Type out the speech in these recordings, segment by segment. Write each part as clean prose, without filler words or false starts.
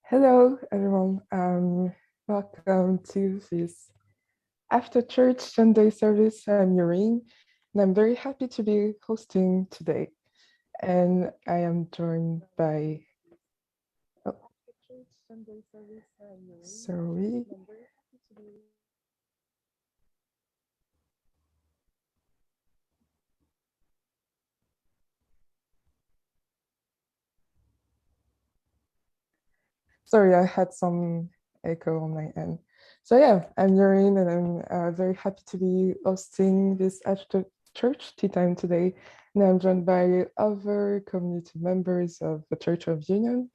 Hello, everyone. Welcome to this after church Sunday service. I'm Yoreen, and I'm very happy to be hosting today. And I am joined by. Oh, sorry. Sorry, I had some echo on my end. So yeah, I'm Yoreen, and I'm very happy to be hosting this after church tea time today. And I'm joined by other community members of the Church of Union,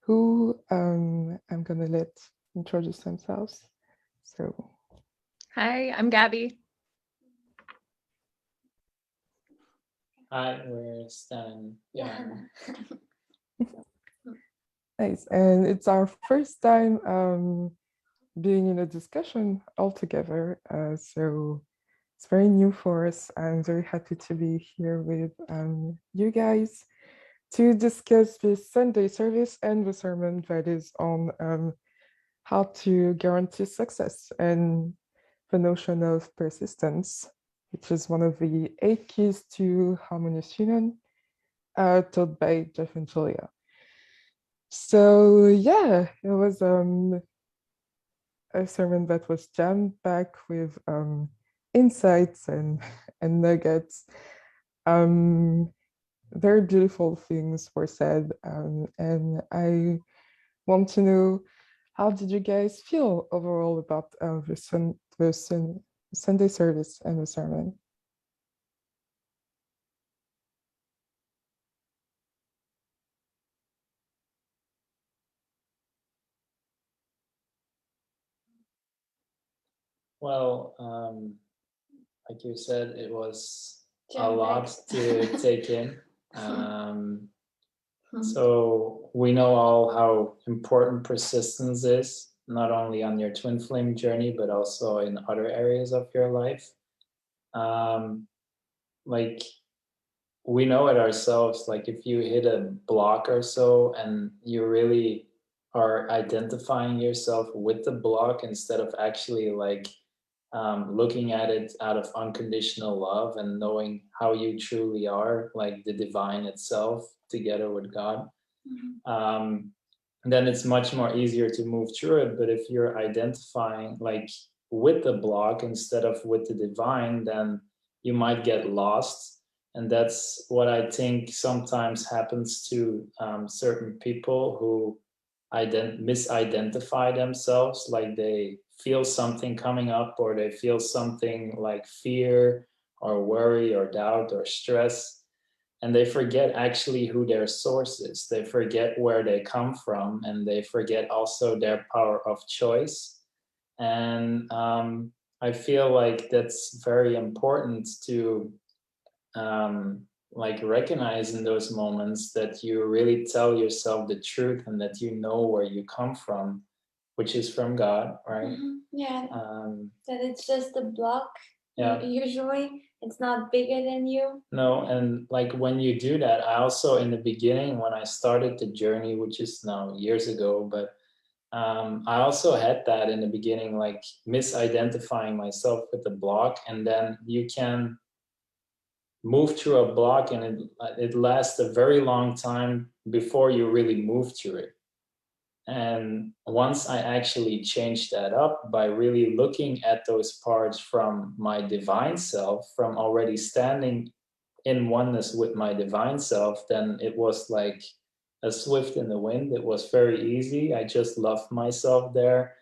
who I'm gonna let introduce themselves. So, Hi, I'm Gabby. Hi, we're Stan. Yeah. nice, and it's our first time being in a discussion all together. So it's very new for us. I'm very happy to be here with you guys to discuss this Sunday service and the sermon that is on how to guarantee success and the notion of persistence, which is one of the 8 keys to harmonious union taught by Jeff and Shaleia. So yeah, it was a sermon that was jammed back with insights and nuggets. Very beautiful things were said, and I want to know, how did you guys feel overall about the Sunday service and the sermon? Well, like you said, it was a lot to take in. So we know all how important persistence is, not only on your twin flame journey, but also in other areas of your life. Like we know it ourselves, like if you hit a block or so and you really are identifying yourself with the block instead of actually like looking at it out of unconditional love and knowing how you truly are, like the divine itself together with God, then it's much more easier to move through it. But if you're identifying like with the block instead of with the divine, then you might get lost. And that's what I think sometimes happens to certain people who misidentify themselves, like they feel something coming up or they feel something like fear or worry or doubt or stress, and they forget actually who their source is. They forget where they come from, and they forget also their power of choice. And I feel like that's very important to like recognize in those moments, that you really tell yourself the truth and that you know where you come from, which is from God, right? Yeah, that it's just a block. Yeah. Usually it's not bigger than you. No, and like when you do that, I also in the beginning when I started the journey, which is now years ago, but I also had that in the beginning, like misidentifying myself with the block, and then you can move through a block and it lasts a very long time before you really move through it. And once I actually changed that up by really looking at those parts from my divine self, from already standing in oneness with my divine self, then it was like a swift in the wind. It was very easy. I just loved myself there.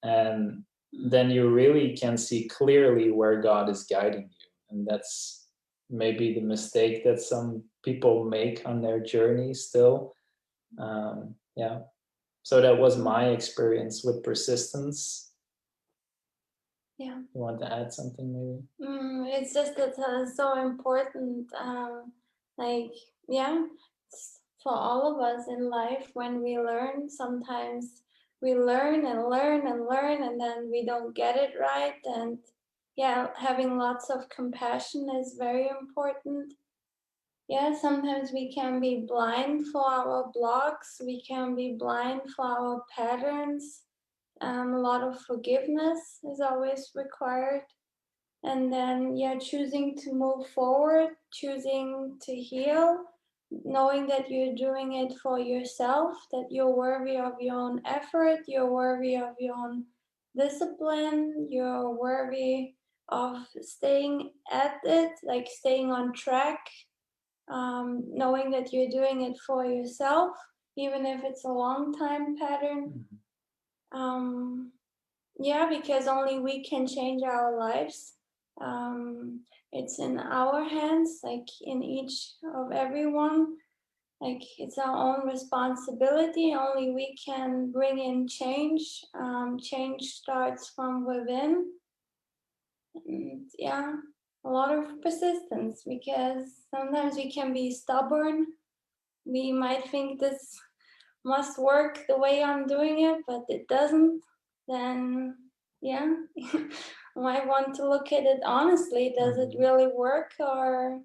And then you really can see clearly where God is guiding you. And that's maybe the mistake that some people make on their journey still. Yeah. So that was my experience with persistence. Yeah. You want to add something maybe? It's just that it's so important. Like, yeah, for all of us in life, when we learn, sometimes we learn and learn and learn, and then we don't get it right. And yeah, having lots of compassion is very important. yeah, sometimes we can be blind for our blocks. We can be blind for our patterns. A lot of forgiveness is always required. And then, yeah, choosing to move forward, choosing to heal, knowing that you're doing it for yourself, that you're worthy of your own effort, you're worthy of your own discipline, you're worthy of staying at it, like staying on track, knowing that you're doing it for yourself, even if it's a long time pattern. Yeah, because only we can change our lives. It's in our hands, like in each of everyone. Like it's our own responsibility. Only we can bring in change. Change starts from within. And yeah, a lot of persistence, because sometimes we can be stubborn. We might think this must work the way I'm doing it, but it doesn't. Then yeah, I might want to look at it honestly. Does it really work, or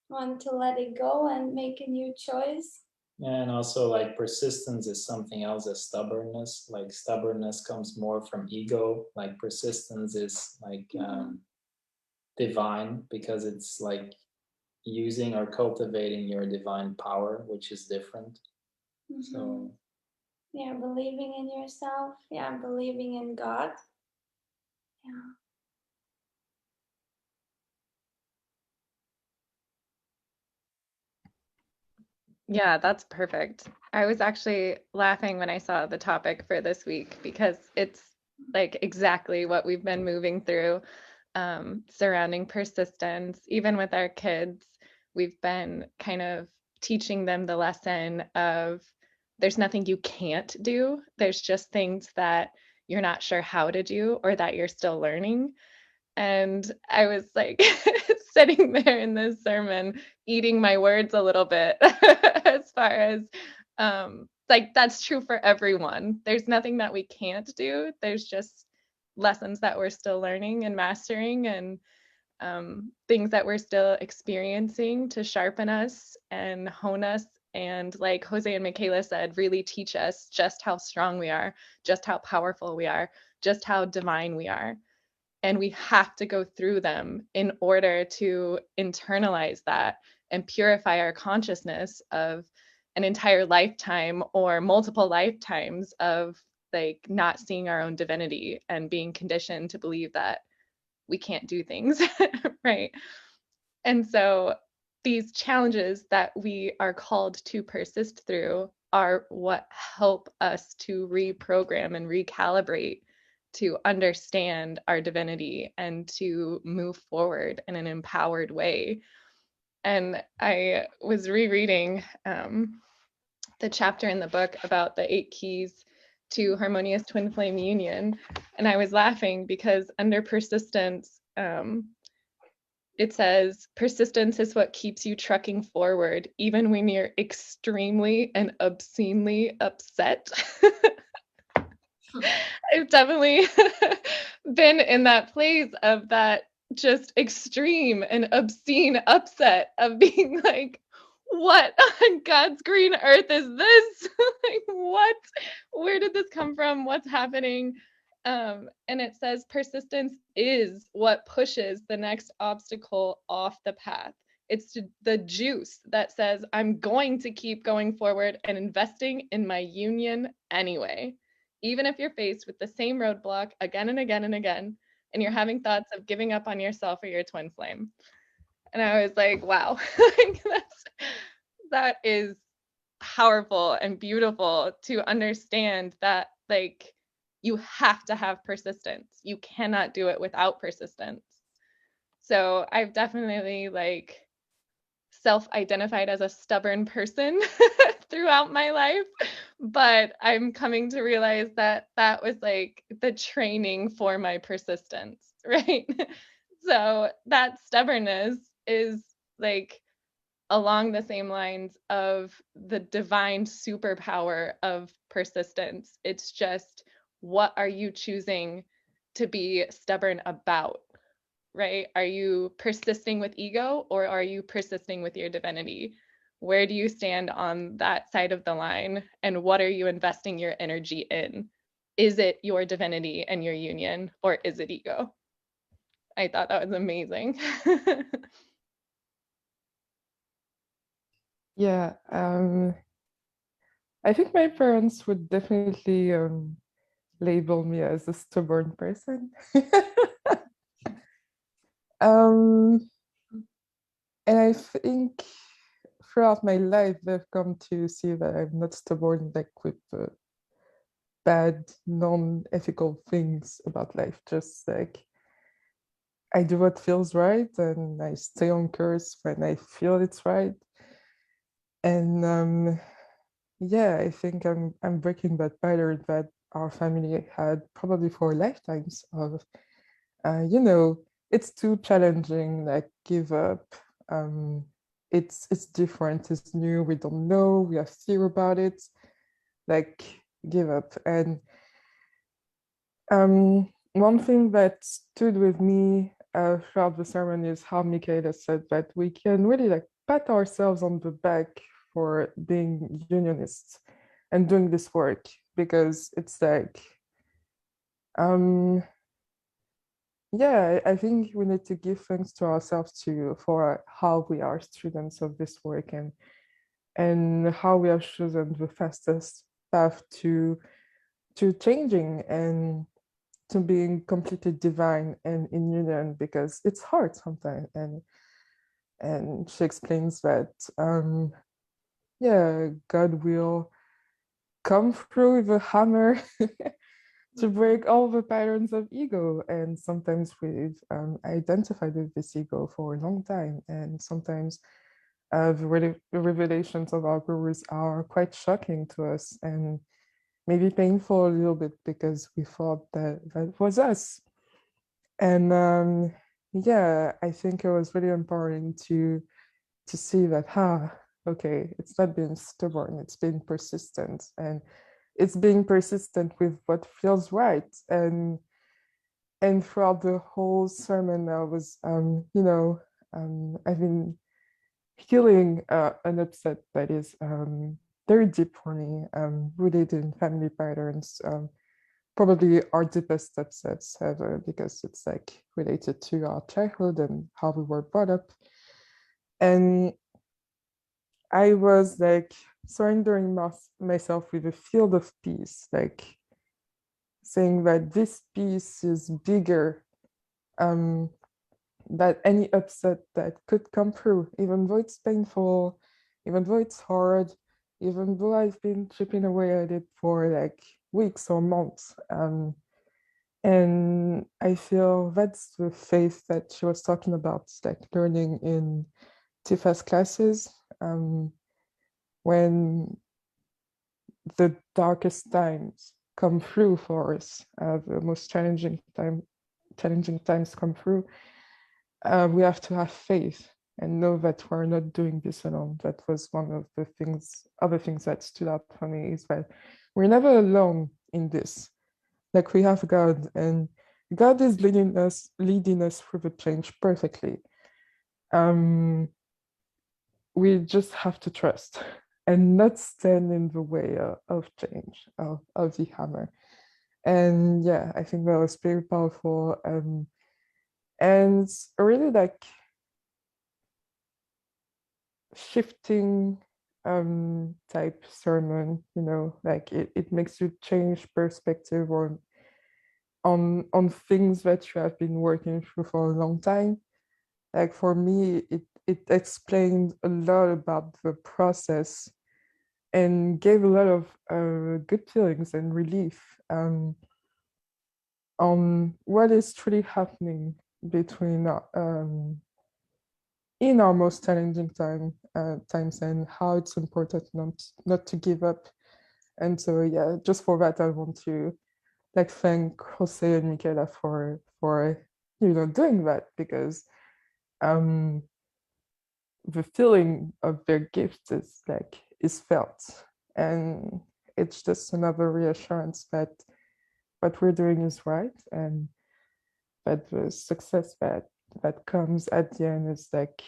want to let it go and make a new choice? Yeah, and also like persistence is something else as stubbornness. Like stubbornness comes more from ego. Like persistence is like divine, because it's like using or cultivating your divine power, which is different. So yeah, believing in yourself. Yeah, believing in God. Yeah. Yeah, that's perfect. I was actually laughing when I saw the topic for this week because it's like exactly what we've been moving through, surrounding persistence. Even with our kids, we've been kind of teaching them the lesson of there's nothing you can't do. There's just things that you're not sure how to do or that you're still learning. And I was like sitting there in this sermon, eating my words a little bit, as far as like that's true for everyone. There's nothing that we can't do. There's just lessons that we're still learning and mastering, and things that we're still experiencing to sharpen us and hone us. And like Jose and Michaela said, really teach us just how strong we are, just how powerful we are, just how divine we are. And we have to go through them in order to internalize that and purify our consciousness of an entire lifetime or multiple lifetimes of like not seeing our own divinity and being conditioned to believe that we can't do things, right? And so these challenges that we are called to persist through are what help us to reprogram and recalibrate to understand our divinity and to move forward in an empowered way. And I was rereading the chapter in the book about the 8 keys to harmonious twin flame union. And I was laughing because under persistence, it says, persistence is what keeps you trucking forward, even when you're extremely and obscenely upset. I've definitely been in that place of that just extreme and obscene upset of being like, what on God's green earth is this? Like, what? Where did this come from? What's happening? And it says persistence is what pushes the next obstacle off the path. It's the juice that says, I'm going to keep going forward and investing in my union anyway. Even if you're faced with the same roadblock again and again and again, and you're having thoughts of giving up on yourself or your twin flame. And I was like, wow, that is powerful and beautiful to understand that, like, you have to have persistence. You cannot do it without persistence. So I've definitely like self-identified as a stubborn person throughout my life, but I'm coming to realize that that was like the training for my persistence, right? So that stubbornness is like along the same lines of the divine superpower of persistence. It's just, what are you choosing to be stubborn about, right? Are you persisting with ego, or are you persisting with your divinity? Where do you stand on that side of the line? And what are you investing your energy in? Is it your divinity and your union, or is it ego? I thought that was amazing. Yeah, I think my parents would definitely label me as a stubborn person. um, and I think throughout my life, they've come to see that I'm not stubborn, like with bad, non-ethical things about life. Just like I do what feels right, and I stay on course when I feel it's right. And yeah, I think I'm breaking that pattern that our family had probably for lifetimes of, you know, it's too challenging, like give up. Um, it's different, it's new, we don't know, we have fear about it, like give up. And one thing that stood with me throughout the sermon is how Michaela said that we can really like pat ourselves on the back for being unionists and doing this work, because it's like, um, yeah, I think we need to give thanks to ourselves too for how we are students of this work, and how we have chosen the fastest path to changing and to being completely divine and in union, because it's hard sometimes. And she explains that yeah, God will come through with a hammer to break all the patterns of ego. And sometimes we've identified with this ego for a long time, and sometimes the revelations of our gurus are quite shocking to us, and maybe painful a little bit, because we thought that that was us. And yeah, I think it was really empowering to see that, okay, it's not being stubborn, it's being persistent, and it's being persistent with what feels right. And throughout the whole sermon, I was, I've been healing an upset that is very deep for me, rooted in family patterns. Probably our deepest upsets ever, because it's like related to our childhood and how we were brought up. And I was like surrendering myself with a field of peace, like saying that this peace is bigger, um, that any upset that could come through, even though it's painful, even though it's hard, even though I've been chipping away at it for like weeks or months. And I feel that's the faith that she was talking about, like learning in Tifa's classes, when the darkest times come through for us, the most challenging times come through. We have to have faith and know that we're not doing this alone. That was one of the other things that stood out for me, is that we're never alone in this. Like we have God, and God is leading us through the change perfectly. We just have to trust and not stand in the way of change, of the hammer. And yeah, I think that was very powerful. And really like shifting type sermon, like it makes you change perspective on things that you have been working through for a long time. Like for me, it explained a lot about the process and gave a lot of good feelings and relief on what is truly happening between in our most challenging times, and how it's important not to give up. And so yeah, just for that, I want to like thank Jose and Michaela for doing that, because the feeling of their gifts is felt, and it's just another reassurance that what we're doing is right, and that the success that that comes at the end is like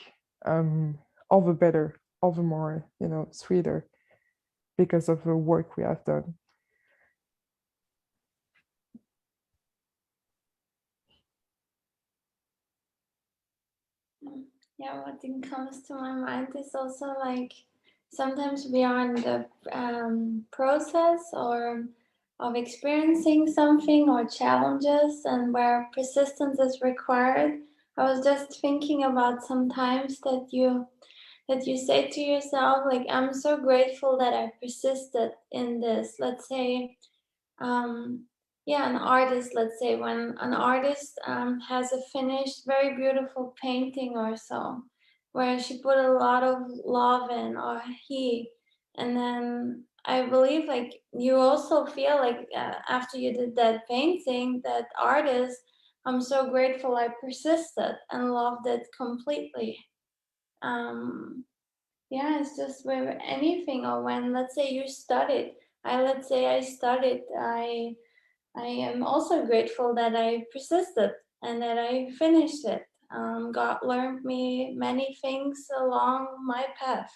all the better, all the more, sweeter because of the work we have done. Yeah, what thing comes to my mind is also like sometimes we are in the process or of experiencing something or challenges, and where persistence is required. I was just thinking about sometimes that you say to yourself, like, I'm so grateful that I persisted in this. Let's say yeah, an artist, let's say when an artist has a finished very beautiful painting or so, where she put a lot of love in, or he, and then I believe like you also feel like after you did that painting, that artist, I'm so grateful I persisted and loved it completely. Yeah, it's just with anything, or when, let's say, you studied, let's say I studied, I am also grateful that I persisted and that I finished it. God learned me many things along my path.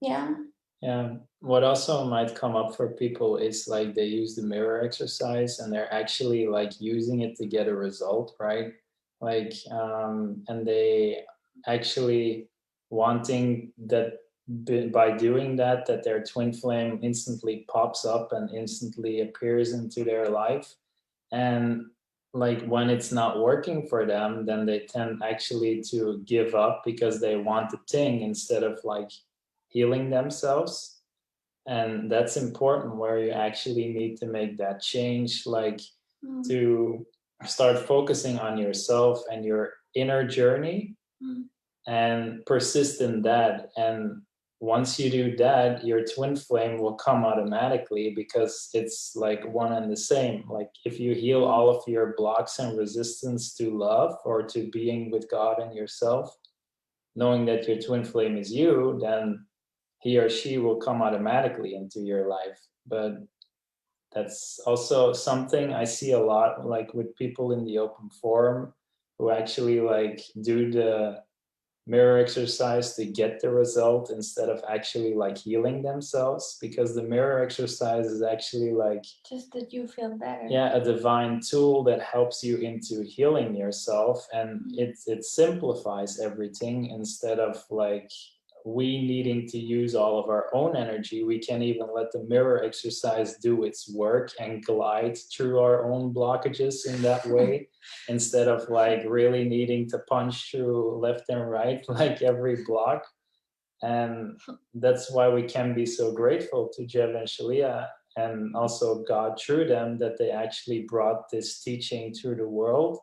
Yeah. Yeah, what also might come up for people is like they use the mirror exercise and they're actually like using it to get a result, right? Like, and they actually wanting that by doing that, that their twin flame instantly pops up and instantly appears into their life. And like when it's not working for them, then they tend actually to give up because they want the thing instead of like healing themselves. And that's important, where you actually need to make that change, like to start focusing on yourself and your inner journey and persist in that. And once you do that, your twin flame will come automatically, because it's like one and the same. Like if you heal all of your blocks and resistance to love or to being with God and yourself, knowing that your twin flame is you, then he or she will come automatically into your life. But that's also something I see a lot, like with people in the open forum who actually like do the mirror exercise to get the result instead of actually like healing themselves, because the mirror exercise is actually like just that you feel better. Yeah, a divine tool that helps you into healing yourself, and it simplifies everything. Instead of like we needing to use all of our own energy, we can even let the mirror exercise do its work and glide through our own blockages in that way, instead of like really needing to punch through left and right like every block. And that's why we can be so grateful to Jev and Shaleia, and also God through them, that they actually brought this teaching to the world.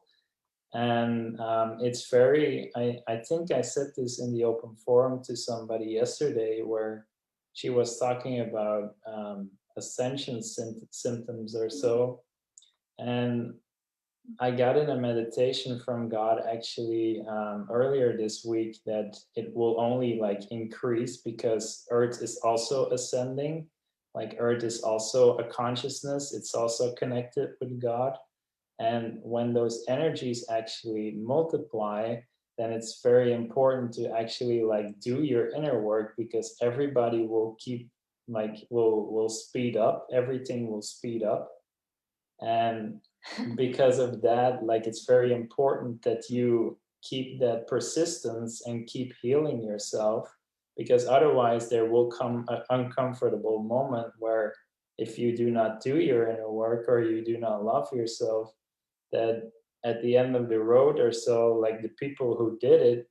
And it's very, I think I said this in the open forum to somebody yesterday, where she was talking about ascension symptoms or so. And I got in a meditation from God actually earlier this week, that it will only like increase, because Earth is also ascending. Like Earth is also a consciousness, it's also connected with God. And when those energies actually multiply, then it's very important to actually like do your inner work, because everybody will keep like will speed up, everything will speed up. And because of that, like it's very important that you keep that persistence and keep healing yourself, because otherwise there will come an uncomfortable moment where if you do not do your inner work or you do not love yourself, that at the end of the road or so, like the people who did it,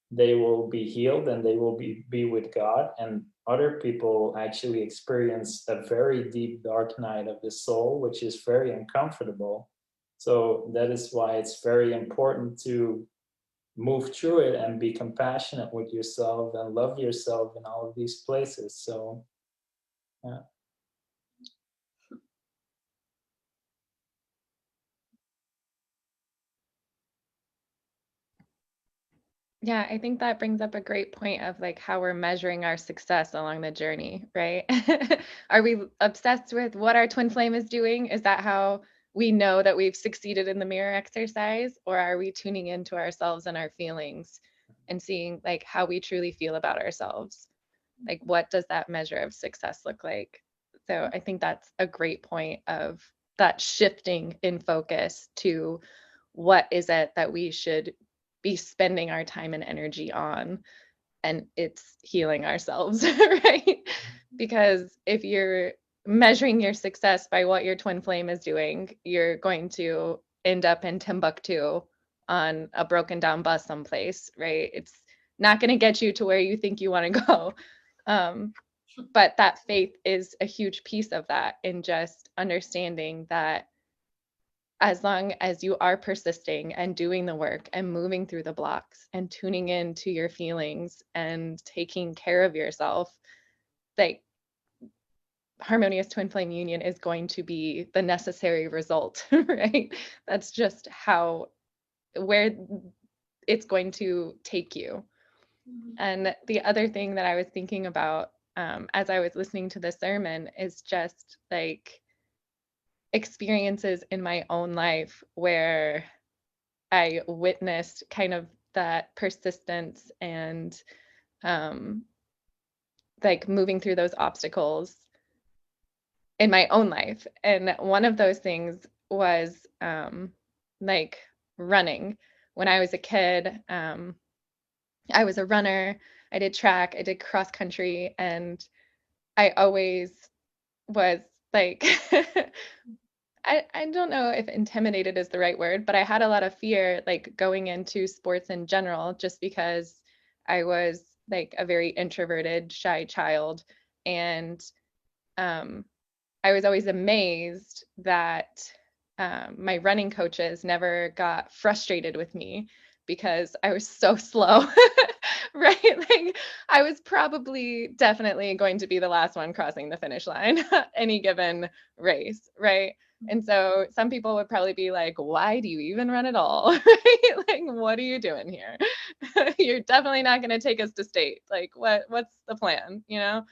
they will be healed and they will be with God, and other people actually experience a very deep dark night of the soul, which is very uncomfortable. So that is why it's very important to move through it and be compassionate with yourself and love yourself in all of these places. So yeah. Yeah, I think that brings up a great point of like how we're measuring our success along the journey, right? Are we obsessed with what our twin flame is doing? Is that how we know that we've succeeded in the mirror exercise, or are we tuning into ourselves and our feelings and seeing like how we truly feel about ourselves? Like, what does that measure of success look like? So I think that's a great point of that shifting in focus to what is it that we should be spending our time and energy on, and it's healing ourselves, right? Because if you're measuring your success by what your twin flame is doing, you're going to end up in Timbuktu on a broken down bus someplace, right? It's not going to get you to where you think you want to go. But that faith is a huge piece of that, in just understanding that as long as you are persisting and doing the work and moving through the blocks and tuning in to your feelings and taking care of yourself, like, harmonious twin flame union is going to be the necessary result, right? That's just where it's going to take you. And the other thing that I was thinking about as I was listening to the sermon is just like experiences in my own life where I witnessed kind of that persistence and like moving through those obstacles in my own life. And one of those things was like running. When I was a kid, I was a runner. I did track, I did cross country, and I always was like, I don't know if intimidated is the right word, but I had a lot of fear like going into sports in general, just because I was like a very introverted, shy child. And I was always amazed that my running coaches never got frustrated with me because I was so slow, right? Like I was probably definitely going to be the last one crossing the finish line any given race, right? And so some people would probably be like, why do you even run at all? Right? Like, what are you doing here? You're definitely not going to take us to state. Like, what's the plan, you know?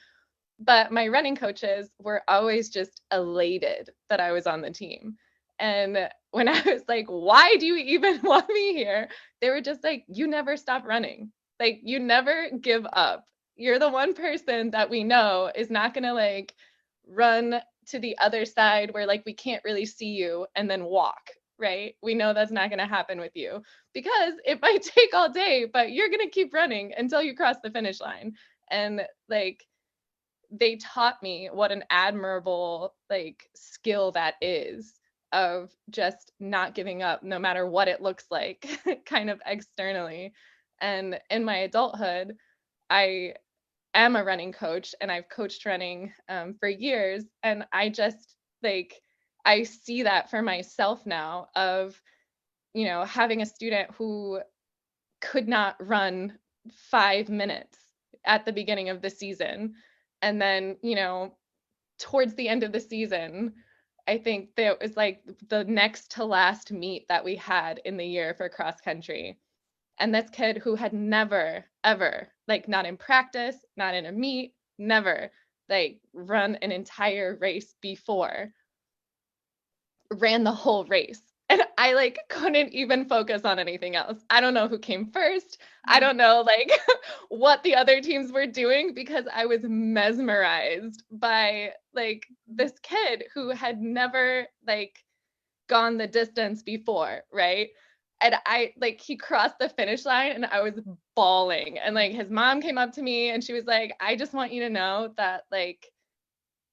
But my running coaches were always just elated that I was on the team. And when I was like, why do you even want me here? They were just like, you never stop running. Like, you never give up. You're the one person that we know is not going to like run to the other side where like we can't really see you and then walk, right? We know that's not going to happen with you because it might take all day, but you're going to keep running until you cross the finish line. And like, they taught me what an admirable like skill that is, of just not giving up no matter what it looks like kind of externally. And in my adulthood, I am a running coach and I've coached running for years, and I just like I see that for myself now, of you know, having a student who could not run 5 minutes at the beginning of the season. And then, you know, towards the end of the season, I think that was like the next to last meet that we had in the year for cross country. And this kid who had never, ever, like not in practice, not in a meet, never like run an entire race before, ran the whole race. And I like couldn't even focus on anything else. I don't know who came first. I don't know like what the other teams were doing, because I was mesmerized by like this kid who had never like gone the distance before, right? And I like he crossed the finish line and I was bawling. And like his mom came up to me and she was like, I just want you to know that like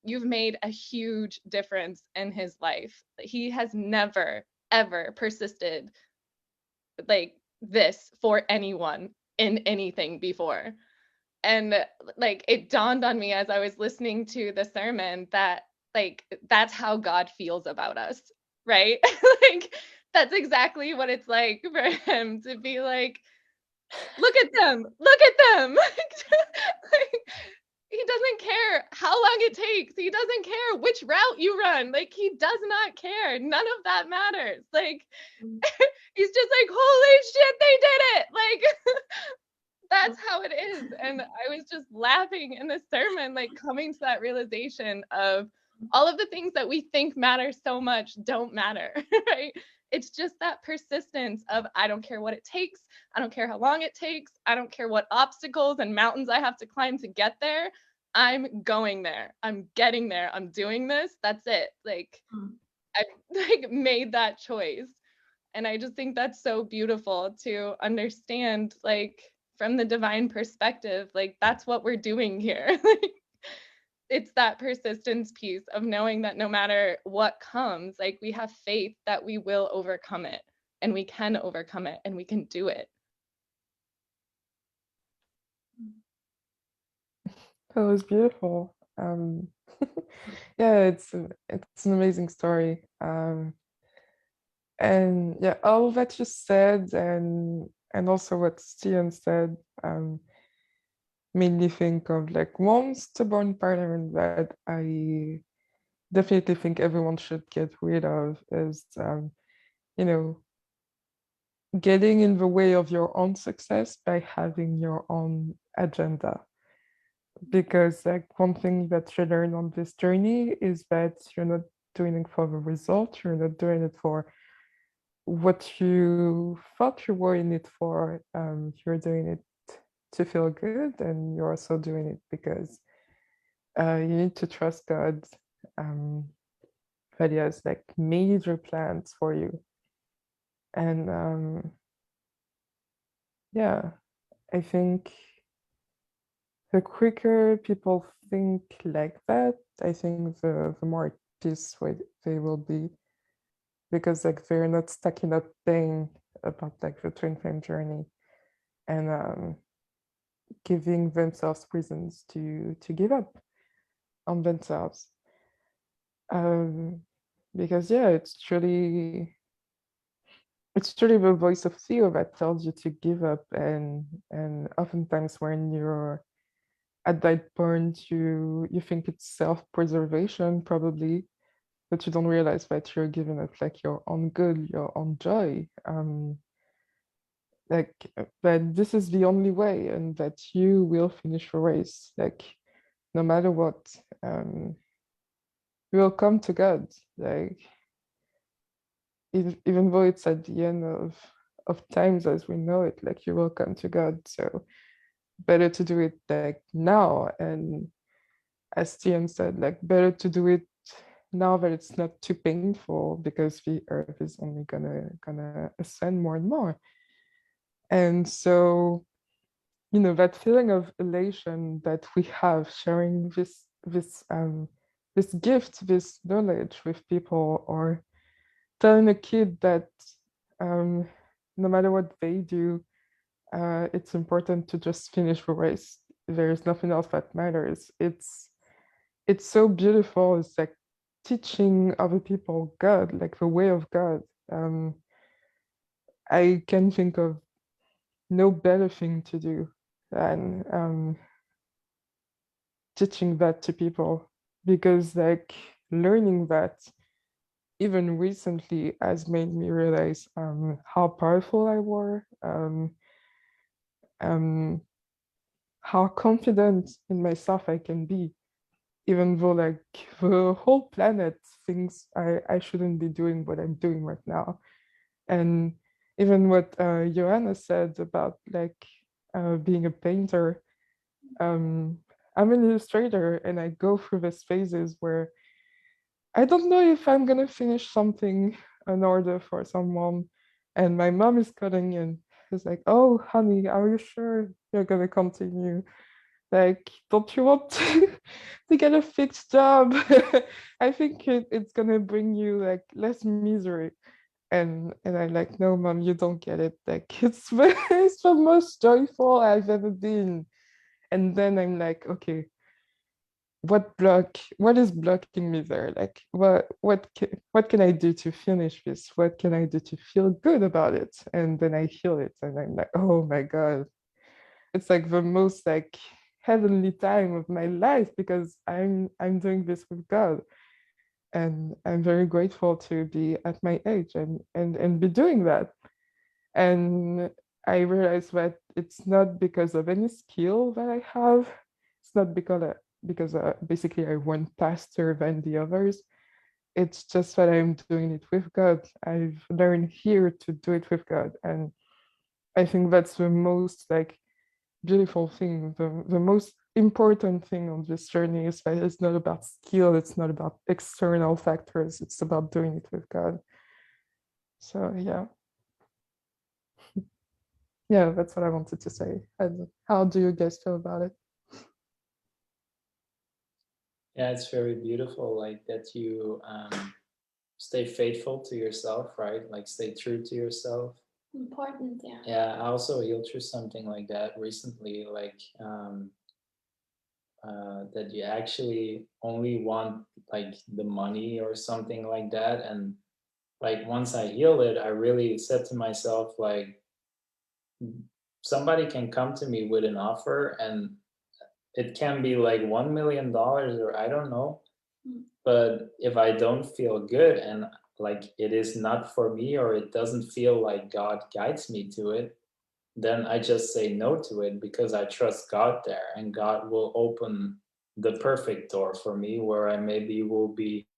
you've made a huge difference in his life. He has never, ever persisted like this for anyone in anything before. And like it dawned on me as I was listening to the sermon that like that's how God feels about us, right? Like that's exactly what it's like for him to be like, look at them, look at them. Like, he doesn't care how long it takes. He doesn't care which route you run. Like he does not care. None of that matters. Like he's just like, holy shit, they did it. Like that's how it is. And I was just laughing in the sermon, like coming to that realization of All of the things that we think matter so much don't matter, right? It's just that persistence of, I don't care what it takes. I don't care how long it takes. I don't care what obstacles and mountains I have to climb to get there. I'm going there. I'm getting there. I'm doing this. That's it. Like, I've like made that choice. And I just think that's so beautiful to understand, like, from the divine perspective, like, that's what we're doing here. Like, it's that persistence piece of knowing that no matter what comes, like, we have faith that we will overcome it, and we can overcome it, and we can do it. That was beautiful. Yeah, it's an amazing story. And yeah, all that you said and also what Stian said made me think of like one stubborn pattern that I definitely think everyone should get rid of is you know, getting in the way of your own success by having your own agenda. Because like one thing that you learn on this journey is that you're not doing it for the result, you're not doing it for what you thought you were in it for. You're doing it to feel good, and you're also doing it because you need to trust God that He has like major plans for you. And yeah, I think the quicker people think like that, I think the more at peace they will be, because like they're not stuck in that thing about like the twin flame journey and giving themselves reasons to give up on themselves. Um, because yeah, it's truly the voice of Theo that tells you to give up, and oftentimes when you're at that point, you think it's self-preservation probably, but you don't realize that you're giving up like your own good, your own joy. Like that this is the only way, and that you will finish the race. Like no matter what, you will come to God. Like even though it's at the end of times as we know it, like you will come to God. So better to do it like now, and as Tian said, like better to do it now that it's not too painful, because the earth is only gonna ascend more and more. And so, you know, that feeling of elation that we have sharing this gift, this knowledge with people, or telling a kid that no matter what they do, it's important to just finish the race. There's nothing else that matters. It's so beautiful. It's like teaching other people God, like the way of God. I can think of no better thing to do than teaching that to people, because like learning that even recently has made me realize how powerful I were, um, how confident in myself I can be, even though like the whole planet thinks I shouldn't be doing what I'm doing right now. And even what Joanna said about like being a painter, I'm an illustrator, and I go through these phases where I don't know if I'm gonna finish something, an order for someone, and my mom is calling and she's like, "Oh, honey, are you sure you're gonna continue? Like, don't you want to get a fixed job? I think it's gonna bring you like less misery." And I'm like, "No, mom, you don't get it. Like, it's the most joyful I've ever been." And then I'm like, "Okay, what is blocking me there? Like, what can I do to finish this? What can I do to feel good about it?" And then I feel it, and I'm like, "Oh my God, it's like the most like heavenly time of my life, because I'm doing this with God, and I'm very grateful to be at my age and be doing that." And I realized that it's not because of any skill that I have. It's not because basically I went faster than the others. It's just that I'm doing it with God. I've learned here to do it with God. And I think that's the most like beautiful thing. The most important thing on this journey is that it's not about skill, it's not about external factors, it's about doing it with God. So yeah. Yeah, that's what I wanted to say. And how do you guys feel about it? Yeah, it's very beautiful, like that you stay faithful to yourself, right? Like stay true to yourself. Important, yeah. Yeah, I also healed through something like that recently, like that you actually only want like the money or something like that. And like once I healed it, I really said to myself, like, somebody can come to me with an offer and it can be like $1 million or I don't know. But if I don't feel good and like it is not for me or it doesn't feel like God guides me to it, then I just say no to it because I trust God there and God will open the perfect door for me where I maybe will be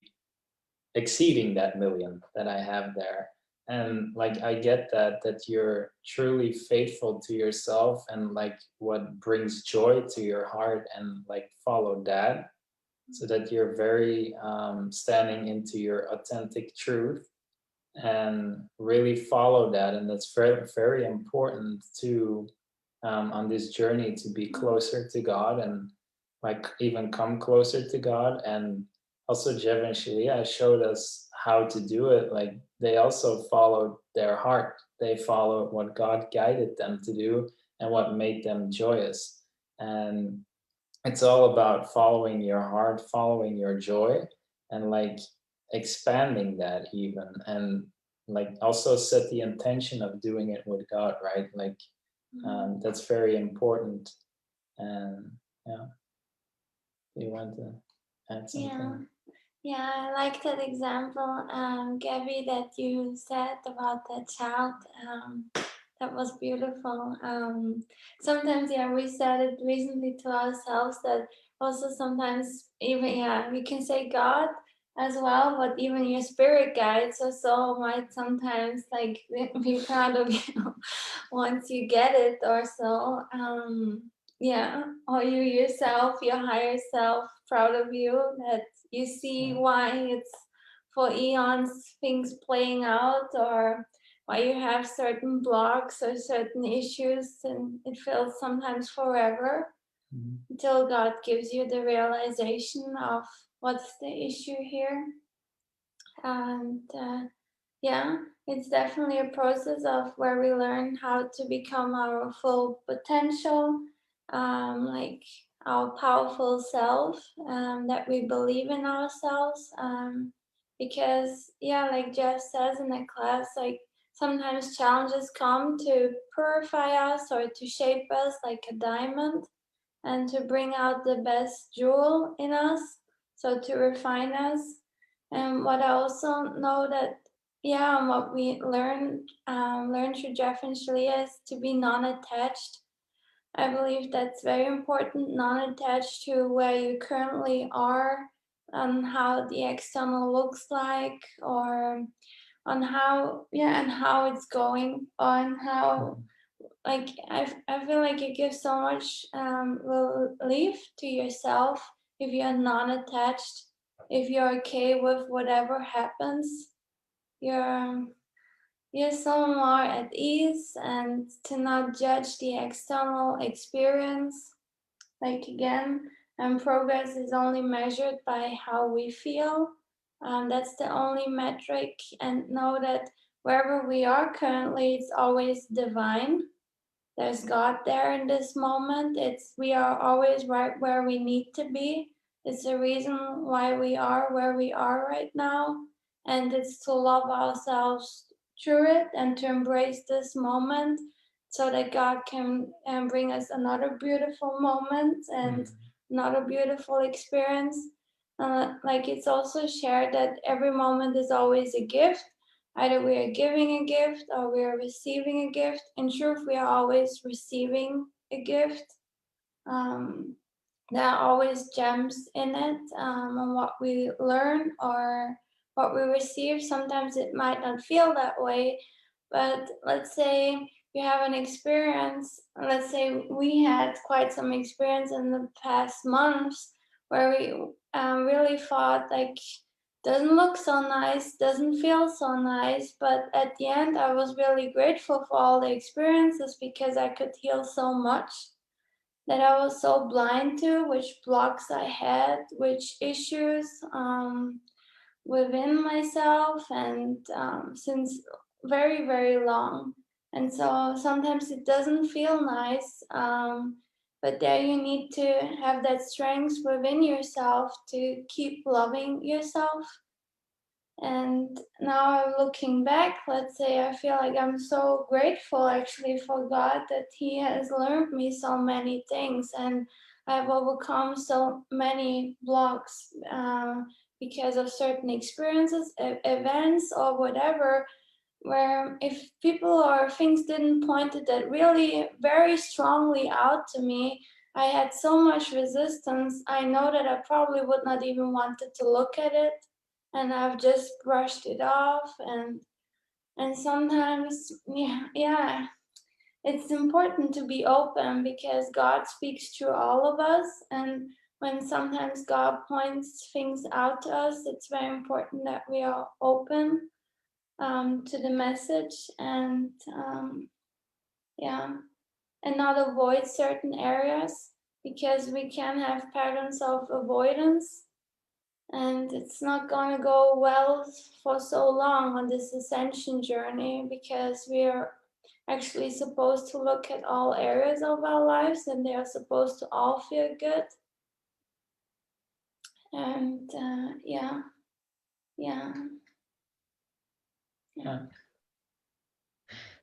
exceeding that million that I have there. And like I get that you're truly faithful to yourself and like what brings joy to your heart and like follow that so that you're very standing into your authentic truth and really follow that. And that's very, very important to on this journey to be closer to God and like even come closer to God. And also Jeff and Shaleia showed us how to do it. Like they also followed their heart. They followed what God guided them to do and what made them joyous. And it's all about following your heart, following your joy, and like expanding that even. And like also set the intention of doing it with God, right? Like that's very important. And yeah, you want to add something? Yeah, I like that example, Gabby, that you said about that child. That was beautiful. Sometimes, yeah, we said it recently to ourselves that also sometimes even, yeah, we can say God as well, but even your spirit guides or soul might sometimes like be proud of you once you get it or so. Yeah, or you yourself, your higher self, proud of you that you see why it's for eons things playing out or why you have certain blocks or certain issues and it feels sometimes forever until God gives you the realization of what's the issue here. And yeah, it's definitely a process of where we learn how to become our full potential, like our powerful self, that we believe in ourselves. Because yeah, like Jeff says in the class, like sometimes challenges come to purify us or to shape us like a diamond and to bring out the best jewel in us, so to refine us. And what I also know that, yeah, what we learn through Jeff and Shaleia is to be non-attached. I believe that's very important, non-attached to where you currently are, on how the external looks like, or on how, yeah, and how it's going, on how, like I feel like it gives so much relief to yourself if you're non-attached, if you're okay with whatever happens. You're you're so more at ease and to not judge the external experience. Like again, and progress is only measured by how we feel. That's the only metric, and know that wherever we are currently, it's always divine. There's God there in this moment. We are always right where we need to be. It's the reason why we are where we are right now. And it's to love ourselves through it and to embrace this moment so that God can bring us another beautiful moment and another beautiful experience. Like it's also shared that every moment is always a gift. Either we are giving a gift or we are receiving a gift. In truth, we are always receiving a gift. there are always gems in it, on what we learn or what we receive. Sometimes it might not feel that way, but let's say you have an experience. Let's say we had quite some experience in the past months where we really thought like, doesn't look so nice, doesn't feel so nice, but at the end I was really grateful for all the experiences because I could heal so much that I was so blind to, which blocks I had, which issues within myself, and since very, very long. And so sometimes it doesn't feel nice, but there you need to have that strength within yourself to keep loving yourself. And now I'm looking back, let's say, I feel like I'm so grateful actually for God that He has learned me so many things, and I've overcome so many blocks because of certain experiences, events, or whatever, where if people or things didn't point it that really very strongly out to me, I had so much resistance. I know that I probably would not even wanted to look at it, and I've just brushed it off. And sometimes, yeah, it's important to be open because God speaks through all of us, and when sometimes God points things out to us, it's very important that we are open to the message, and yeah, and not avoid certain areas, because we can have patterns of avoidance, and it's not going to go well for so long on this ascension journey, because we are actually supposed to look at all areas of our lives, and they are supposed to all feel good. And yeah.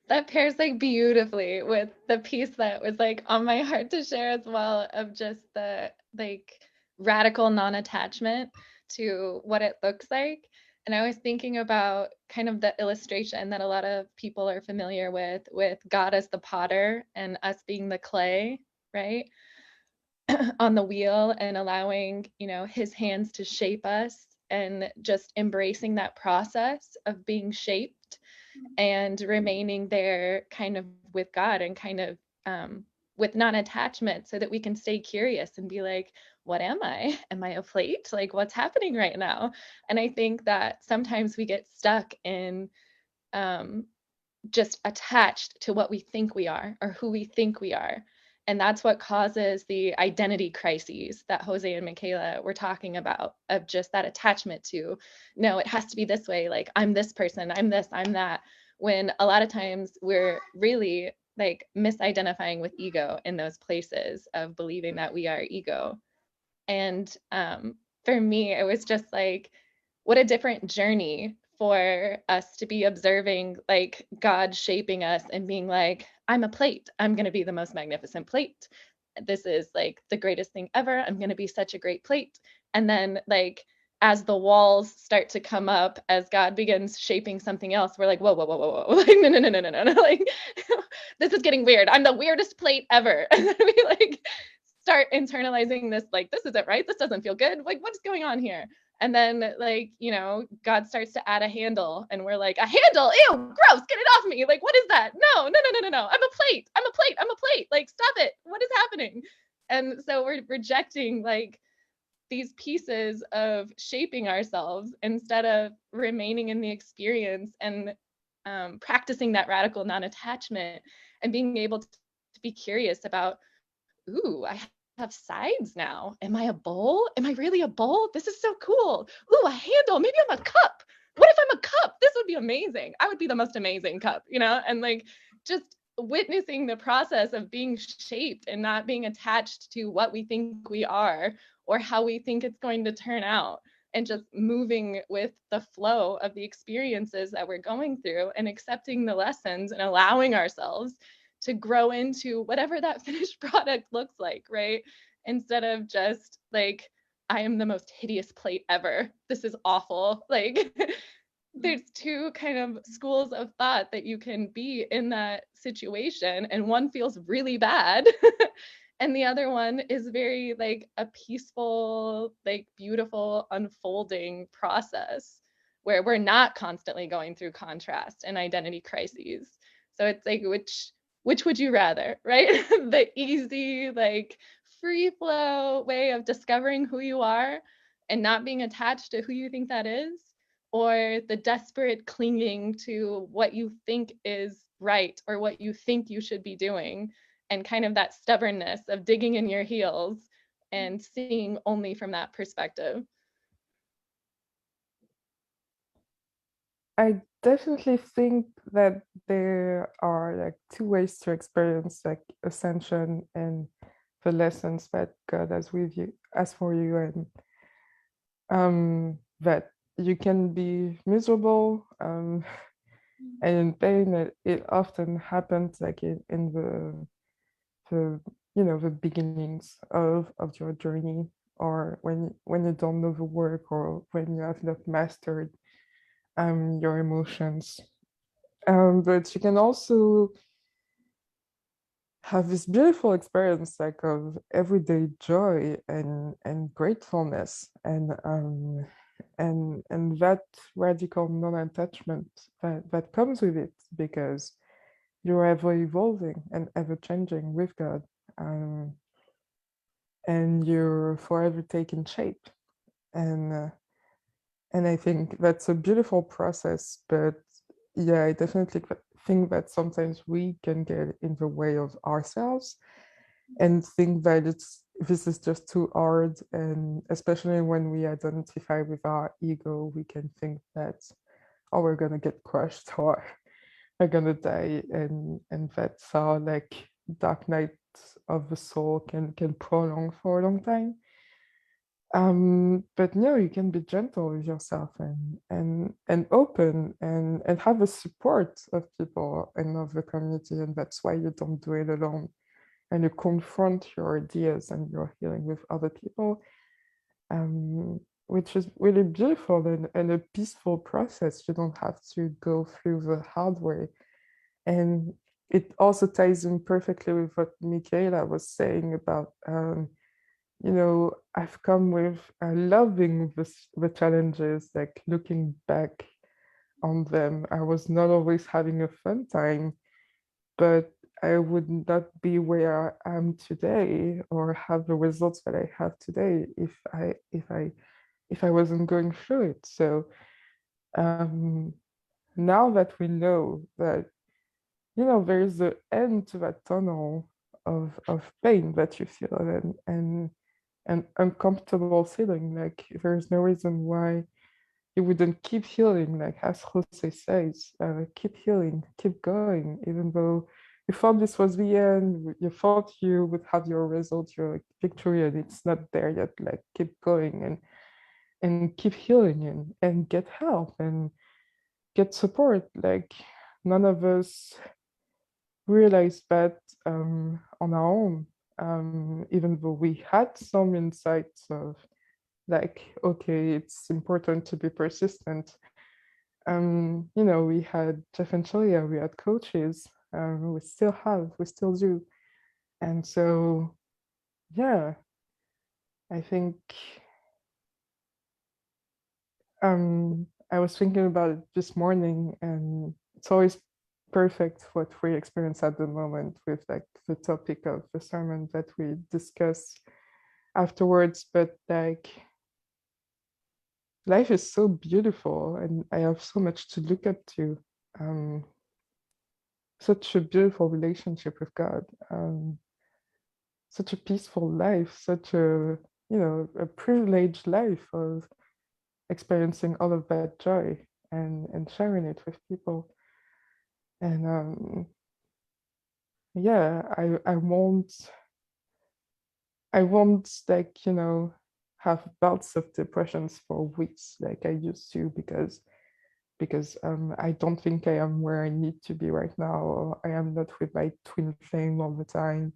That pairs like beautifully with the piece that was like on my heart to share as well, of just the like radical non-attachment to what it looks like. And I was thinking about kind of the illustration that a lot of people are familiar with God as the potter and us being the clay, right? On the wheel, and allowing, his hands to shape us, and just embracing that process of being shaped and remaining there kind of with God, and kind of with non-attachment, so that we can stay curious and be like, what am I? Am I a plate? Like, what's happening right now? And I think that sometimes we get stuck in just attached to what we think we are or who we think we are. And that's what causes the identity crises that Jose and Michaela were talking about, of just that attachment to, no, it has to be this way. Like, I'm this person, I'm this, I'm that. When a lot of times we're really like misidentifying with ego in those places of believing that we are ego. And for me, it was just like, what a different journey for us to be observing, like God shaping us and being like, I'm a plate. I'm going to be the most magnificent plate. This is like the greatest thing ever. I'm going to be such a great plate. And then, like, as the walls start to come up, as God begins shaping something else, we're like, whoa, whoa, whoa, whoa, whoa. Like, no, no, no, no, no, no. Like, this is getting weird. I'm the weirdest plate ever. And then we like start internalizing this, like, this isn't right. This doesn't feel good. Like, what's going on here? And then, like, God starts to add a handle, and we're like, a handle? Ew, gross, get it off me. Like, what is that? No, no, no, no, no, no. I'm a plate. I'm a plate. I'm a plate. Like, stop it. What is happening? And so we're rejecting like these pieces of shaping ourselves instead of remaining in the experience and practicing that radical non-attachment, and being able to be curious about, ooh, I have sides now. Am I a bowl? Am I really a bowl? This is so cool. Ooh, a handle. Maybe I'm a cup. What if I'm a cup? This would be amazing. I would be the most amazing cup, and like just witnessing the process of being shaped and not being attached to what we think we are or how we think it's going to turn out, and just moving with the flow of the experiences that we're going through, and accepting the lessons, and allowing ourselves to grow into whatever that finished product looks like, right? Instead of just like, I am the most hideous plate ever. This is awful. Like, there's two kind of schools of thought that you can be in that situation, and one feels really bad And the other one is very like a peaceful, like beautiful unfolding process where we're not constantly going through contrast and identity crises. So it's like which would you rather, right? The easy, like free flow way of discovering who you are and not being attached to who you think that is, or the desperate clinging to what you think is right or what you think you should be doing, and kind of that stubbornness of digging in your heels and seeing only from that perspective. I definitely think that there are like two ways to experience like ascension and the lessons that God has with you, as for you, and that you can be miserable and in pain. It often happens like in the the beginnings of your journey, or when you don't know the work, or when you have not mastered your emotions. But you can also have this beautiful experience like of everyday joy and gratefulness, and that radical non-attachment that comes with it, because you're ever evolving and ever changing with God, um, and you're forever taking shape, and I think that's a beautiful process. But yeah, I definitely think that sometimes we can get in the way of ourselves and think that this is just too hard. And especially when we identify with our ego, we can think that, oh, we're gonna get crushed, or we're gonna die, and that's how like dark night of the soul can prolong for a long time. But no, you can be gentle with yourself, and open, and have a support of people and of the community, and that's why you don't do it alone, and you confront your ideas and your healing with other people, which is really beautiful, and a peaceful process. You don't have to go through the hard way. And it also ties in perfectly with what Michaela was saying about I've come with loving the challenges, like looking back on them. I was not always having a fun time, but I would not be where I am today, or have the results that I have today, if I wasn't going through it. So um, now that we know that, there is an end to that tunnel of pain that you feel, and uncomfortable feeling. Like there's no reason why you wouldn't keep healing, like as Jose says, keep healing, keep going, even though you thought this was the end, you thought you would have your result, your victory, and it's not there yet. Like keep going, and keep healing, and get help, and get support. Like none of us realized that on our own, even though we had some insights of like, okay, it's important to be persistent. We had Jeff and Shaleia, we had coaches, we still do. And so, yeah, I think I was thinking about it this morning, and it's always perfect what we experience at the moment with like the topic of the sermon that we discuss afterwards. But like, life is so beautiful, and I have so much to look up to. Um, Such a beautiful relationship with God, such a peaceful life, such a privileged life of experiencing all of that joy, and sharing it with people. And yeah, I won't like, have bouts of depressions for weeks like I used to, because I don't think I am where I need to be right now, or I am not with my twin flame all the time.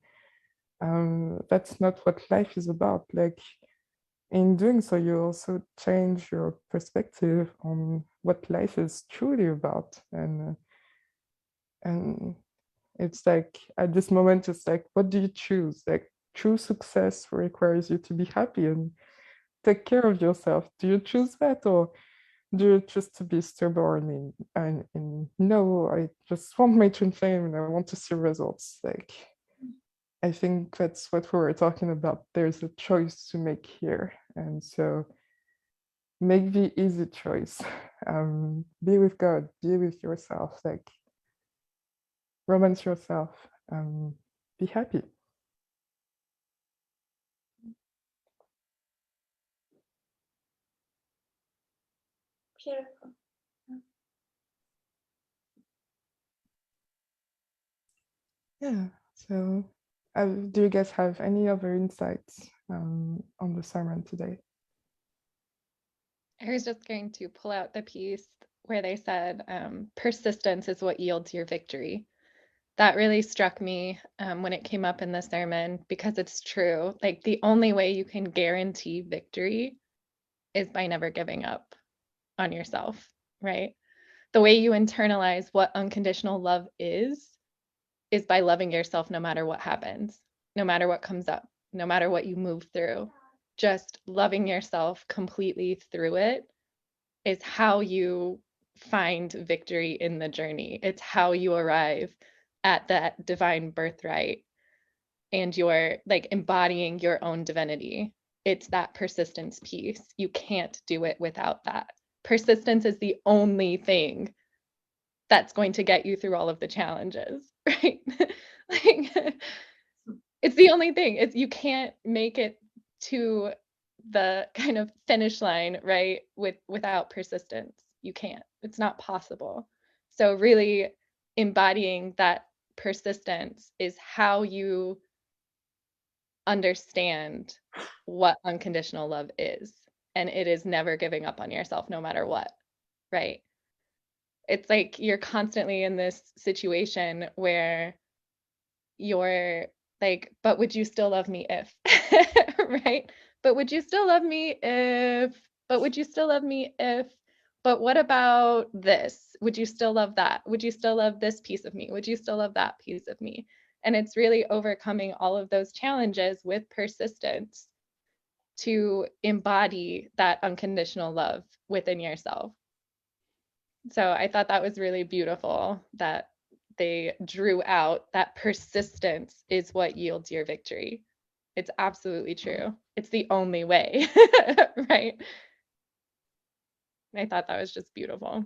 That's not what life is about. Like in doing so, you also change your perspective on what life is truly about, and it's like at this moment, it's like, what do you choose? Like, true success requires you to be happy and take care of yourself. Do you choose that, or do you choose to be stubborn and no, I just want my twin flame and I want to see results? Like, I think that's what we were talking about. There's a choice to make here. And so make the easy choice. Be with God, be with yourself, like romance yourself, be happy. Beautiful. Yeah. So, do you guys have any other insights on the sermon today? I was just going to pull out the piece where they said persistence is what yields your victory. That really struck me when it came up in the sermon, because it's true. Like, the only way you can guarantee victory is by never giving up on yourself, right? The way you internalize what unconditional love is by loving yourself no matter what happens, no matter what comes up, no matter what you move through. Just loving yourself completely through it is how you find victory in the journey. It's how you arrive at that divine birthright, and you're like embodying your own divinity. It's that persistence piece. You can't do it without that. Persistence is the only thing that's going to get you through all of the challenges, right? Like, it's the only thing. It's, you can't make it to the kind of finish line, right, without persistence. You can't. It's not possible. So really embodying that persistence is how you understand what unconditional love is. And it is never giving up on yourself no matter what, right? It's like you're constantly in this situation where you're like, but would you still love me if, right? But would you still love me if, but would you still love me if, but what about this? Would you still love that? Would you still love this piece of me? Would you still love that piece of me? And it's really overcoming all of those challenges with persistence to embody that unconditional love within yourself. So I thought that was really beautiful that they drew out that persistence is what yields your victory. It's absolutely true. It's the only way, right? I thought that was just beautiful.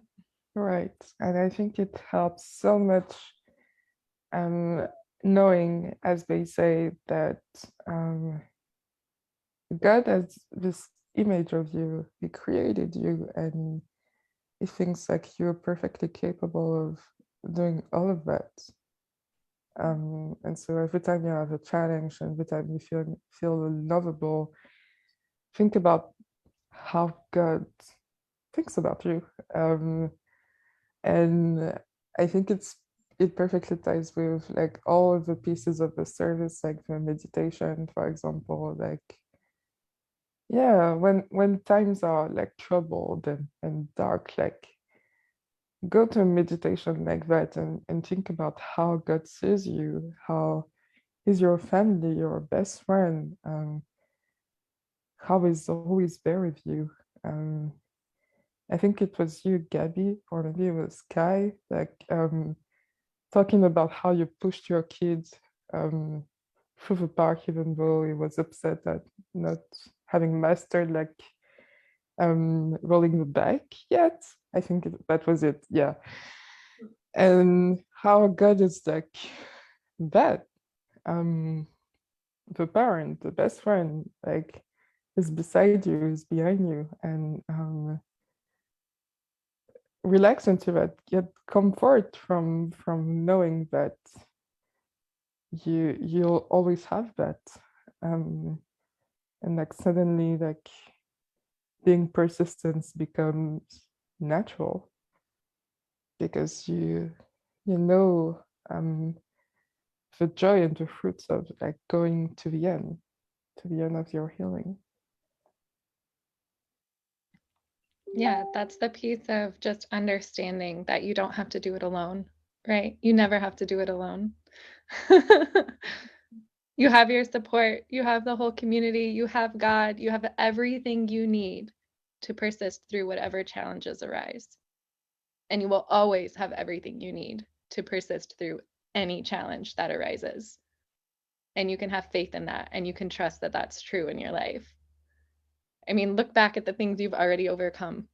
Right. And I think it helps so much knowing, as they say, that God has this image of you, He created you, and He thinks like you're perfectly capable of doing all of that. And so every time you have a challenge, and every time you feel lovable, think about how God thinks about you. And I think it perfectly ties with like all of the pieces of the service, like the meditation, for example. Like, yeah, when times are like troubled and dark, like go to a meditation like that and think about how God sees you, how He's your family, your best friend, how He's always there with you. I think it was you, Gabby, or maybe it was Kai, like talking about how you pushed your kids um, through the park, even though he was upset at not having mastered like rolling the bike yet. I think that was it. Yeah. And how God is like that. Um, the parent, the best friend, like is beside you, is behind you, and relax into that. Get comfort from knowing that you'll always have that. Um, and like suddenly like being persistent becomes natural because you know the joy and the fruits of like going to the end of your healing. Yeah, that's the piece of just understanding that you don't have to do it alone, right? You never have to do it alone. You have your support, you have the whole community, you have God, you have everything you need to persist through whatever challenges arise. And you will always have everything you need to persist through any challenge that arises. And you can have faith in that, and you can trust that that's true in your life. I mean, look back at the things you've already overcome.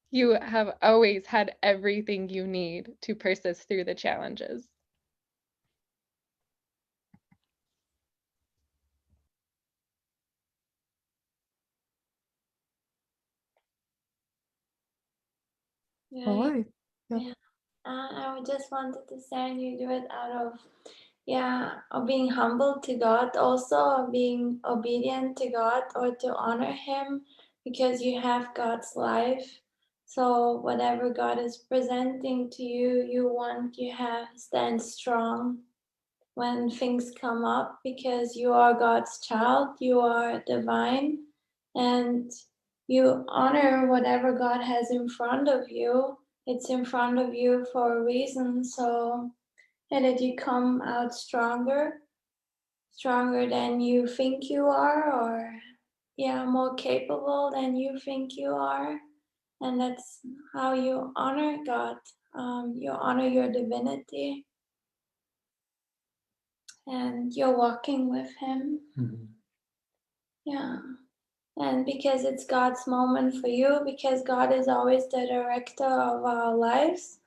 You have always had everything you need to persist through the challenges. Yeah, All right. yeah. I just wanted to say, and you do it out of being humble to God, also of being obedient to God, or to honor Him, because you have God's life. So whatever God is presenting to you, you have stand strong when things come up, because you are God's child, you are divine, and you honor whatever God has in front of you. It's in front of you for a reason. So that you come out stronger than you think you are, or more capable than you think you are. And that's how you honor God. You honor your divinity, and you're walking with Him. Yeah. And because it's God's moment for you, because God is always the director of our lives.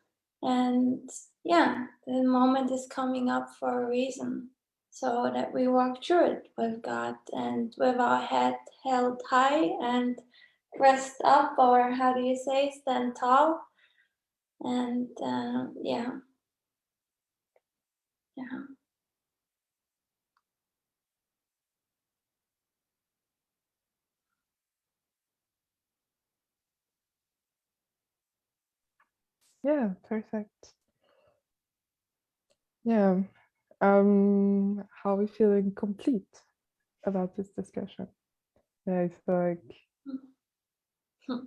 And the moment is coming up for a reason, so that we walk through it with God and with our head held high and rest up, or how do you say, stand tall. And yeah. Yeah, perfect. Yeah. How are we feeling complete about this discussion? Yeah, I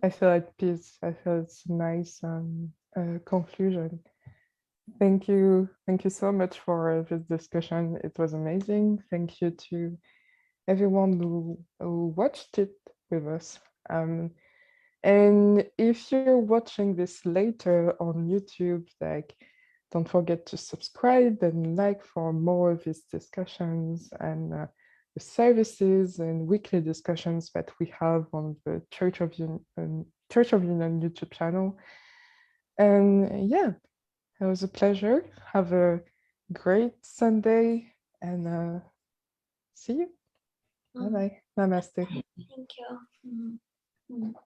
feel like peace. I feel it's a nice conclusion. Thank you so much for this discussion. It was amazing. Thank you to everyone who watched it with us. And if you're watching this later on YouTube, like, don't forget to subscribe and like for more of these discussions and the services and weekly discussions that we have on the Church of Union YouTube channel. And yeah, it was a pleasure. Have a great Sunday, and see you. Bye-bye. Namaste. Thank you.